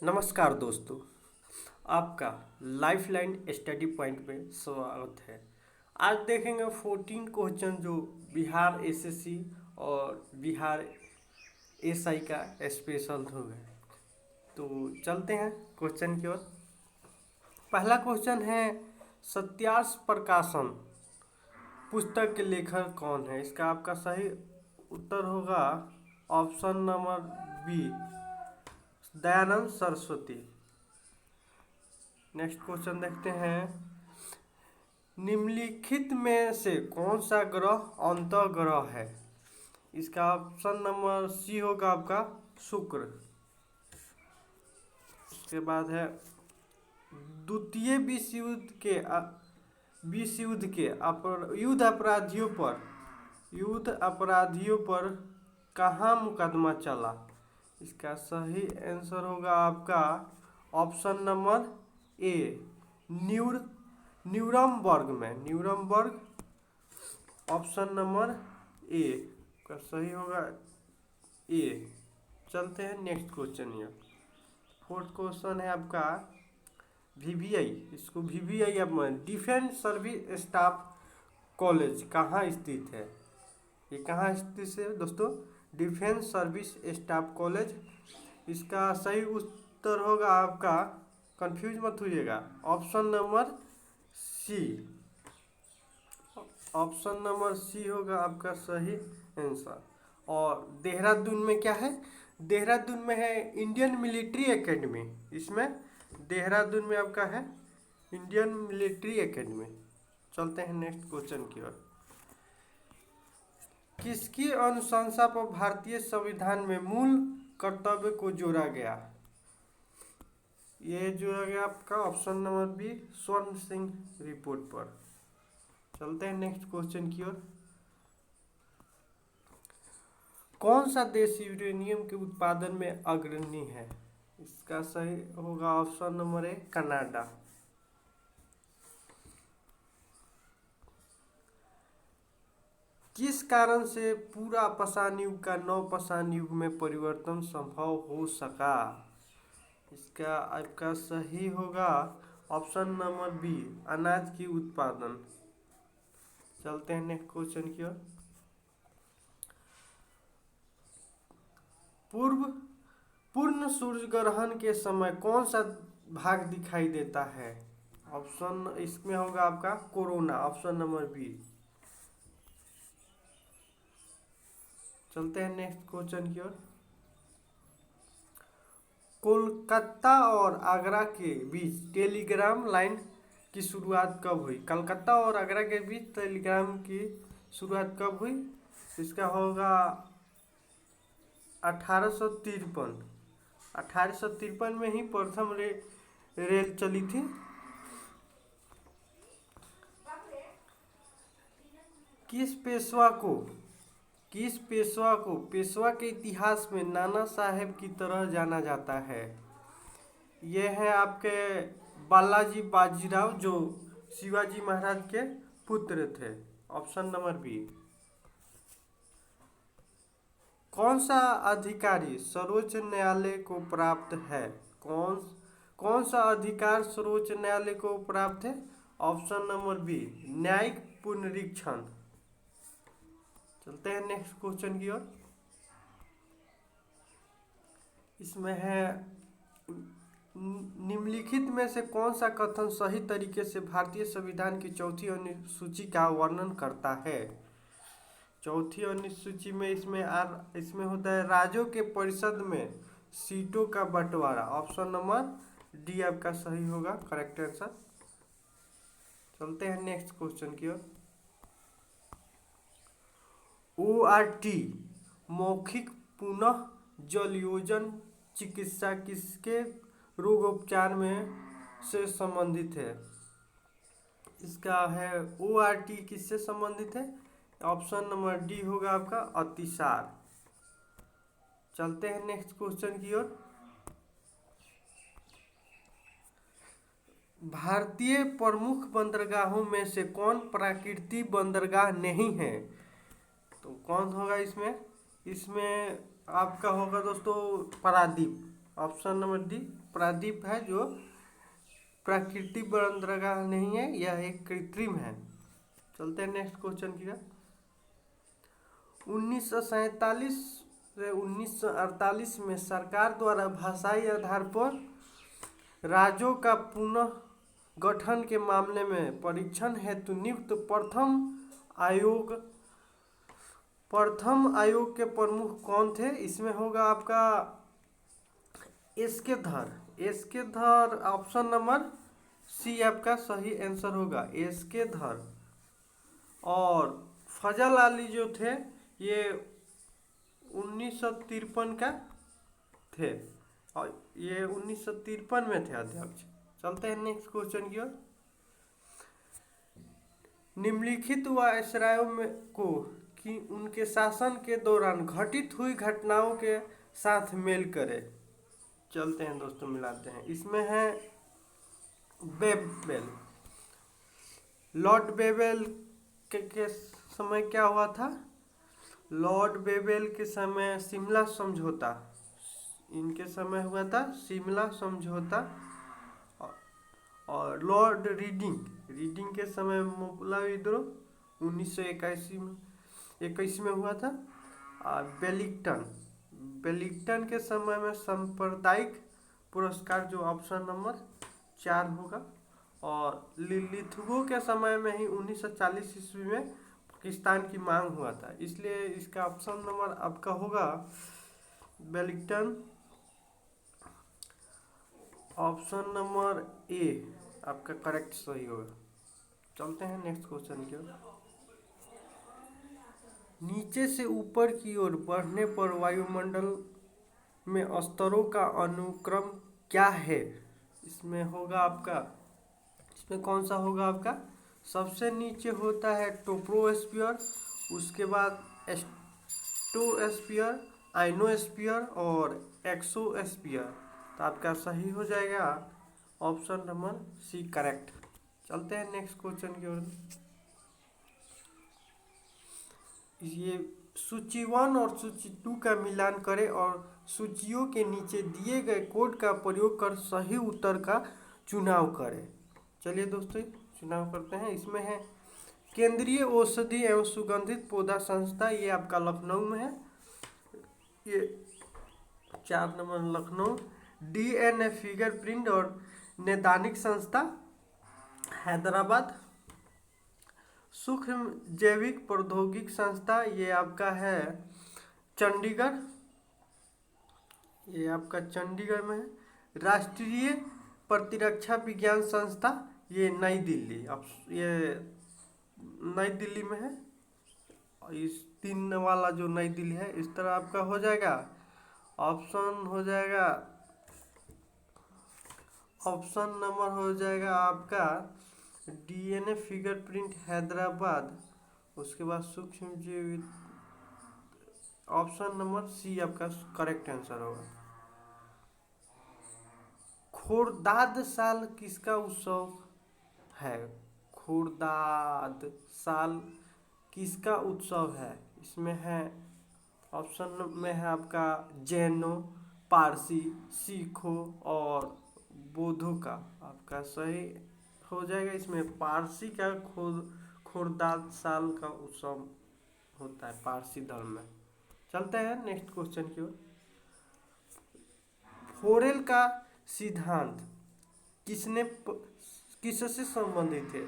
नमस्कार दोस्तों, आपका लाइफलाइन स्टडी पॉइंट में स्वागत है। आज देखेंगे 14 क्वेश्चन जो बिहार एसएससी और बिहार एसआई का स्पेशल होगा। तो चलते हैं क्वेश्चन की ओर। पहला क्वेश्चन है, सत्यार्थ प्रकाशन पुस्तक के लेखक कौन है? इसका आपका सही उत्तर होगा option number B, Dayanand Saraswati. Next question देखते हैं, निम्नलिखित में से कौन सा ग्रह अंतःग्रह है? इसका ऑप्शन नंबर सी होगा आपका शुक्र। उसके बाद है, द्वितीय विश्व युद्ध के युद्ध अपराधियों पर कहाँ मुकदमा चला? इसका सही आंसर होगा आपका ऑप्शन नंबर ए, न्यूरमबर्ग में। न्यूरमबर्ग ऑप्शन नंबर ए का सही होगा ए। चलते हैं नेक्स्ट क्वेश्चन। ये फोर्थ क्वेश्चन है आपका वीवीआई। इसको वीवीआई अब डिफेंस सर्विस स्टाफ कॉलेज कहाँ स्थित है? ये कहाँ स्थित है दोस्तों? Defence Service Staff College. इसका सही उत्तर होगा आपका, कंफ्यूज मत होइएगा, option number C. Option number C होगा आपका सही आंसर। और देहरादून में क्या है? देहरादून में है इंडियन मिलिट्री एकेडमी। इसमें देहरादून में आपका है इंडियन मिलिट्री एकेडमी। चलते हैं नेक्स्ट क्वेश्चन की ओर। किसकी अनुशंसा पर भारतीय संविधान में मूल कर्तव्य को जोड़ा गया? ये जोड़ा गया आपका ऑप्शन नंबर बी, स्वर्ण सिंह रिपोर्ट पर। चलते हैं नेक्स्ट क्वेश्चन की ओर। कौन सा देश यूरेनियम के उत्पादन में अग्रणी है? इसका सही होगा ऑप्शन नंबर ए, कनाडा। किस कारण से पूरा पाषाण युग का नव पाषाण युग में परिवर्तन संभव हो सका? इसका आपका सही होगा ऑप्शन नंबर बी, अनाज की उत्पादन। चलते हैं नेक्स्ट क्वेश्चन की ओर। पूर्ण सूर्य ग्रहण के समय कौन सा भाग दिखाई देता है? ऑप्शन इसमें होगा आपका कोरोना, ऑप्शन नंबर बी। चलते हैं नेक्स्ट क्वेश्चन की ओर। कोलकाता और आगरा के बीच टेलीग्राम लाइन की शुरुआत कब हुई? कलकत्ता और आगरा के बीच टेलीग्राम की शुरुआत कब हुई? इसका होगा 1853। 1853 में ही प्रथम रेल चली थी। किस पेशवा के इतिहास में नाना साहेब की तरह जाना जाता है? यह है आपके बालाजी बाजीराव, जो शिवाजी महाराज के पुत्र थे। Option number B. कौन सा अधिकारी सर्वोच्च न्यायालय को प्राप्त है? कौन सा अधिकार सर्वोच्च न्यायालय को प्राप्त है? ऑप्शन नंबर बी, न्यायिक पुनरीक्षण। चलते हैं नेक्स्ट क्वेश्चन की ओर। इसमें है, निम्नलिखित में से कौन सा कथन सही तरीके से भारतीय संविधान की चौथी अनुसूची का वर्णन करता है? चौथी अनुसूची में इसमें होता है राज्यों के परिषद में सीटों का बंटवारा। ऑप्शन नंबर डी आपका सही होगा करेक्ट आंसर। चलते हैं नेक्स्ट क्वेश्चन की ओर। ORT मौखिक पुनः जलयोजन चिकित्सा किसके रोगोपचार में से संबंधित है? इसका है ORT किससे संबंधित है? ऑप्शन नंबर डी होगा आपका अतिसार। चलते हैं नेक्स्ट क्वेश्चन की ओर। भारतीय प्रमुख बंदरगाहों में से कौन प्राकृतिक बंदरगाह नहीं है? तो कौन होगा इसमें? इसमें आपका होगा दोस्तों पारादीप। ऑप्शन नंबर डी प्रादीप है, जो प्राकृतिक बंदरगाह नहीं है, यह एक कृत्रिम है। चलते हैं नेक्स्ट क्वेश्चन की। 1947 से 1948 में सरकार द्वारा भाषाई आधार पर राज्यों का पुनः गठन के मामले में परीक्षण हेतु नियुक्त प्रथम आयोग के प्रमुख कौन थे? इसमें होगा आपका एस के धर। ऑप्शन नंबर सी आपका सही आंसर होगा, एस के धर। और फजल अली जो थे ये 1953 का थे, और ये 1953 में थे अध्यक्ष। चलते हैं नेक्स्ट क्वेश्चन की ओर। निम्नलिखित वायसरायों में को कि उनके शासन के दौरान घटित हुई घटनाओं के साथ मेल करे। चलते हैं दोस्तों, मिलाते हैं। इसमें है बेबेल, लॉर्ड बेबेल के समय क्या हुआ था? लॉर्ड बेबेल के समय शिमला समझौता, इनके समय हुआ था शिमला समझौता। और लॉर्ड रीडिंग के समय मोपला विद्रोह 1921 में हुआ था। और वेलिंगटन के समय में सांप्रदायिक पुरस्कार, जो ऑप्शन नंबर 4 होगा। और लिथुगो के समय में ही 1940 ईस्वी में पाकिस्तान की मांग हुआ था, इसलिए इसका ऑप्शन नंबर आपका होगा वेलिंगटन। ऑप्शन नंबर ए आपका करेक्ट सही होगा। चलते हैं नेक्स्ट क्वेश्चन की ओर। नीचे से ऊपर की ओर बढ़ने पर वायुमंडल में स्तरों का अनुक्रम क्या है? इसमें होगा आपका, इसमें कौन सा होगा आपका? सबसे नीचे होता है ट्रोपोस्फियर, उसके बाद स्ट्रेटोस्फियर, आइनोस्फियर और एक्सोस्फियर। तो आपका सही हो जाएगा ऑप्शन नंबर सी करेक्ट। चलते हैं नेक्स्ट क्वेश्चन की ओर। ये सूची 1 और सूची 2 का मिलान करें और सूचियों के नीचे दिए गए कोड का प्रयोग कर सही उत्तर का चुनाव करें। चलिए दोस्तों चुनाव करते हैं। इसमें है केंद्रीय औषधि एवं सुगंधित पौधा संस्था, ये आपका लखनऊ में है, ये 4 नंबर लखनऊ। DNA फिंगरप्रिंट और नैदानिक संस्था हैदराबाद। सूक्ष्म जैविक प्रौद्योगिक संस्था, ये आपका है चंडीगढ़, ये आपका चंडीगढ़ में है। राष्ट्रीय प्रतिरक्षा विज्ञान संस्था, ये नई दिल्ली, अब ये नई दिल्ली में है। इस 3 वाला जो नई दिल्ली है, इस तरह आपका हो जाएगा। ऑप्शन हो जाएगा, ऑप्शन नंबर हो जाएगा आपका DNA फिंगरप्रिंट हैदराबाद। उसके बाद सूक्ष्म जीव, ऑप्शन नंबर सी आपका करेक्ट आंसर होगा। खोरदाद साल किसका उत्सव है? खोरदाद साल किसका उत्सव है? इसमें है ऑप्शन में है आपका जैनों, पारसी, सिखों और बौद्धों का। आपका सही हो जाएगा। इसमें पारसी का खोरदाद साल का उत्सव होता है पारसी धर्म में। चलते हैं नेक्स्ट क्वेश्चन की ओर। फोरेल का सिद्धांत किससे संबंधित है?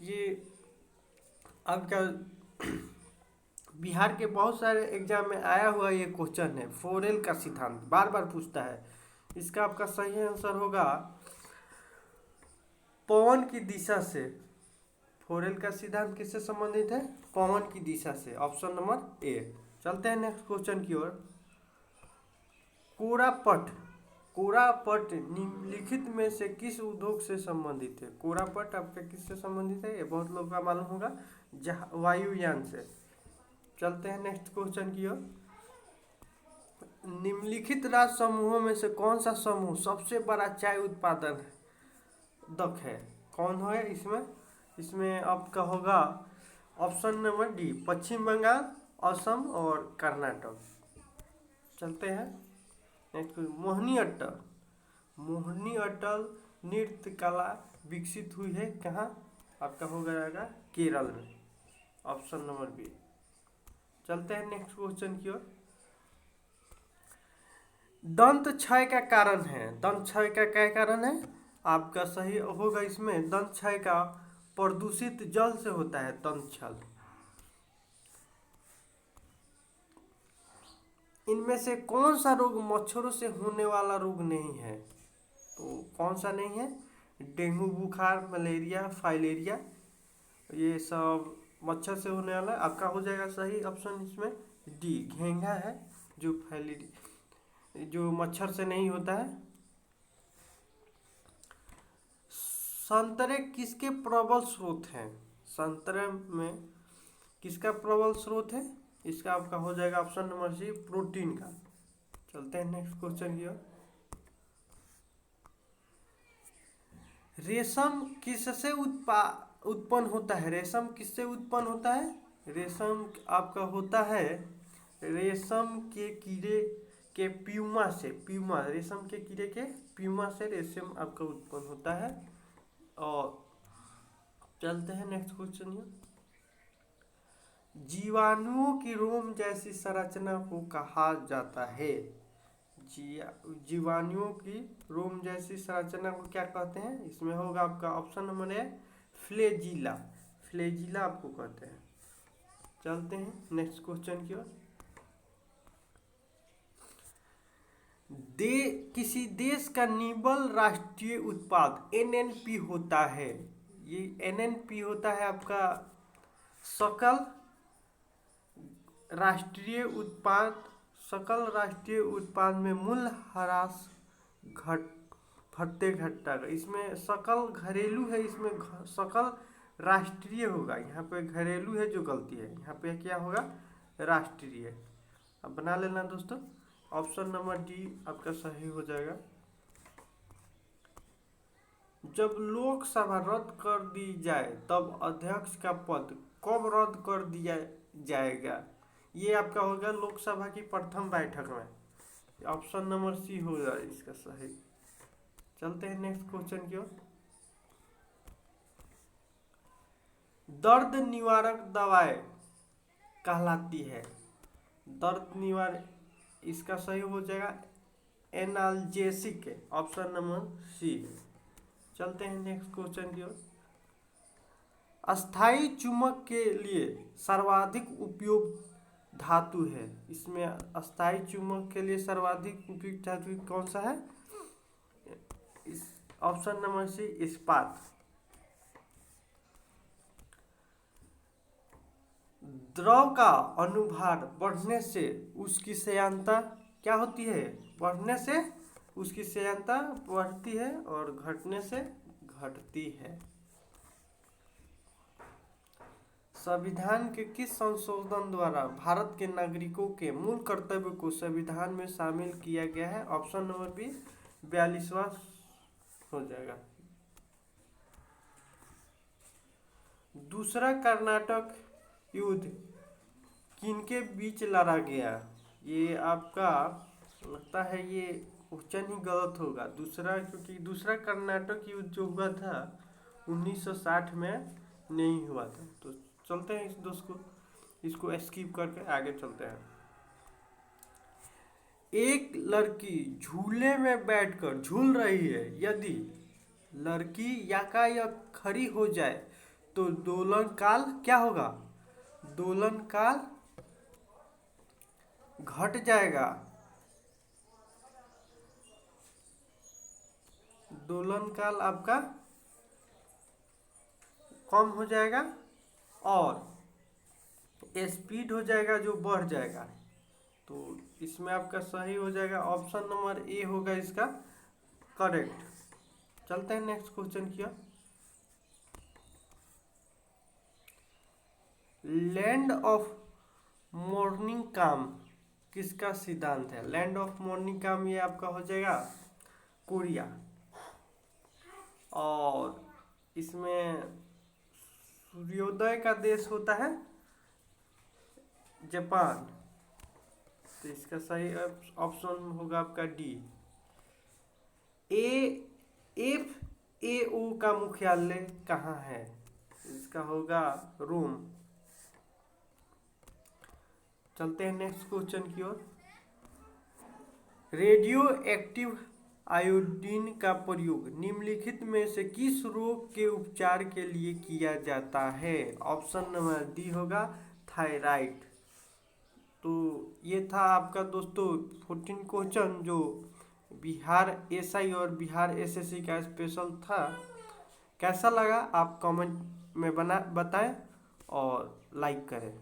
ये आपका बिहार के बहुत सारे एग्जाम में आया हुआ ये क्वेश्चन है। फोरेल का सिद्धांत बार बार पूछता है। इसका आपका सही आंसर होगा पवन की दिशा से। फोरेल का सिद्धांत किससे संबंधित है? पवन की दिशा से, ऑप्शन नंबर ए। चलते हैं नेक्स्ट क्वेश्चन की ओर। कोरापट निम्नलिखित में से किस उद्योग से संबंधित है? कोरापट आपका किससे संबंधित है? ये बहुत लोगों का मालूम होगा, वायुयान से। चलते हैं नेक्स्ट क्वेश्चन की ओर। निम्नलिखित राज्य समूहों में से कौन सा समूह सबसे बड़ा चाय उत्पादक है? कौन है इसमें आपका होगा ऑप्शन नंबर डी, पश्चिम बंगाल, असम और कर्नाटक। चलते हैं नेक्स्ट मोहिनी अट्टल। मोहिनी अट्टल नृत्य कला विकसित हुई है कहाँ? आपका हो जाएगा केरल में, ऑप्शन नंबर बी। चलते हैं नेक्स्ट क्वेश्चन की ओर। दंत क्षय का कारण है, दंत क्षय का क्या कारण है? आपका सही होगा इसमें दंत क्षय का प्रदूषित जल से होता है दंत क्षय। इनमें से कौन सा रोग मच्छरों से होने वाला रोग नहीं है? तो कौन सा नहीं है? डेंगू बुखार, मलेरिया, फाइलेरिया, ये सब मच्छर से होने वाला है। आपका हो जाएगा सही ऑप्शन इसमें डी, घेंघा है जो फाइलेरिया, जो मच्छर से नहीं होता है। संतरे किसके प्रबल स्रोत हैं? संतरे में किसका प्रबल स्रोत है? इसका आपका हो जाएगा ऑप्शन नंबर सी, प्रोटीन का। चलते हैं नेक्स्ट क्वेश्चन की ओर। रेशम किससे उत्पन्न होता है? रेशम किससे उत्पन्न होता है? रेशम आपका होता है रेशम के कीड़े के प्यूमा से। प्यूमा, रेशम के कीड़े के प्यूमा से रेशम आपका उत्पन्न होता है। और चलते हैं नेक्स्ट क्वेश्चन। जीवाणुओं की रोम जैसी संरचना को कहा जाता है? जीवाणुओं की रोम जैसी संरचना को क्या कहते हैं? इसमें होगा आपका ऑप्शन नंबर है फ्लेजिला। फ्लेजिला आपको कहते हैं। चलते हैं नेक्स्ट क्वेश्चन की ओर। किसी देश का निबल राष्ट्रीय उत्पाद एनएनपी होता है। ये एनएनपी होता है आपका सकल राष्ट्रीय उत्पाद। सकल राष्ट्रीय उत्पाद में मूल्य ह्रास घटते घटता है। इसमें सकल घरेलू है, इसमें सकल राष्ट्रीय होगा। यहाँ पे घरेलू है जो गलती है, यहाँ पे क्या होगा राष्ट्रीय। अब बना लेना दोस्तों, ऑप्शन नंबर डी आपका सही हो जाएगा। जब लोकसभा रद्द कर दी जाए तब अध्यक्ष का पद कब रद्द कर दिया जाएगा? ये आपका होगा लोकसभा की प्रथम बैठक में। ऑप्शन नंबर सी होगा इसका सही। चलते हैं नेक्स्ट क्वेश्चन की ओर। दर्द निवारक दवाएं कहलाती है। दर्द निवारक इसका सही हो जाएगा एनाल्जेसिक, ऑप्शन नंबर सी। चलते हैं नेक्स्ट क्वेश्चन की ओर। अस्थाई चुंबक के लिए सर्वाधिक उपयोग धातु है। इसमें अस्थाई चुंबक के लिए सर्वाधिक उपयुक्त धातु कौन सा है? इस ऑप्शन नंबर सी इस्पात। द्रव का अनुभार बढ़ने से उसकी श्यानता क्या होती है? बढ़ने से उसकी श्यानता बढ़ती है और घटने से घटती है। संविधान के किस संशोधन द्वारा भारत के नागरिकों के मूल कर्तव्य को संविधान में शामिल किया गया है? ऑप्शन नंबर बी 42वां हो जाएगा। दूसरा कर्नाटक युद्ध किनके बीच लड़ा गया? ये आपका लगता है ये क्वेश्चन ही गलत होगा दूसरा, क्योंकि दूसरा कर्नाटक युद्ध जो हुआ था 1960 में नहीं हुआ था। तो चलते हैं इस दोस्त को, इसको स्किप करके आगे चलते हैं। एक लड़की झूले में बैठकर झूल रही है। यदि लड़की यातायात खड़ी हो जाए तो दोलन काल क्या होगा? दोलन काल घट जाएगा। दोलन काल आपका कम हो जाएगा और स्पीड हो जाएगा जो बढ़ जाएगा। तो इसमें आपका सही हो जाएगा ऑप्शन नंबर ए होगा इसका करेक्ट। चलते हैं नेक्स्ट क्वेश्चन किया। लैंड ऑफ मॉर्निंग काम किसका सिद्धांत है? लैंड ऑफ मॉर्निंग काम ये आपका हो जाएगा कोरिया। और इसमें सूर्योदय का देश होता है जापान। तो इसका सही ऑप्शन होगा आपका डी। ए एफ ए ओ का मुख्यालय कहाँ है? इसका होगा रोम। चलते हैं नेक्स्ट क्वेश्चन की ओर। रेडियो एक्टिव आयोडीन का प्रयोग निम्नलिखित में से किस रोग के उपचार के लिए किया जाता है? ऑप्शन नंबर डी होगा थायराइड। तो ये था आपका दोस्तों 14 क्वेश्चन जो बिहार एसआई और बिहार एसएससी का स्पेशल था। कैसा लगा आप कमेंट में बताएं और लाइक करें।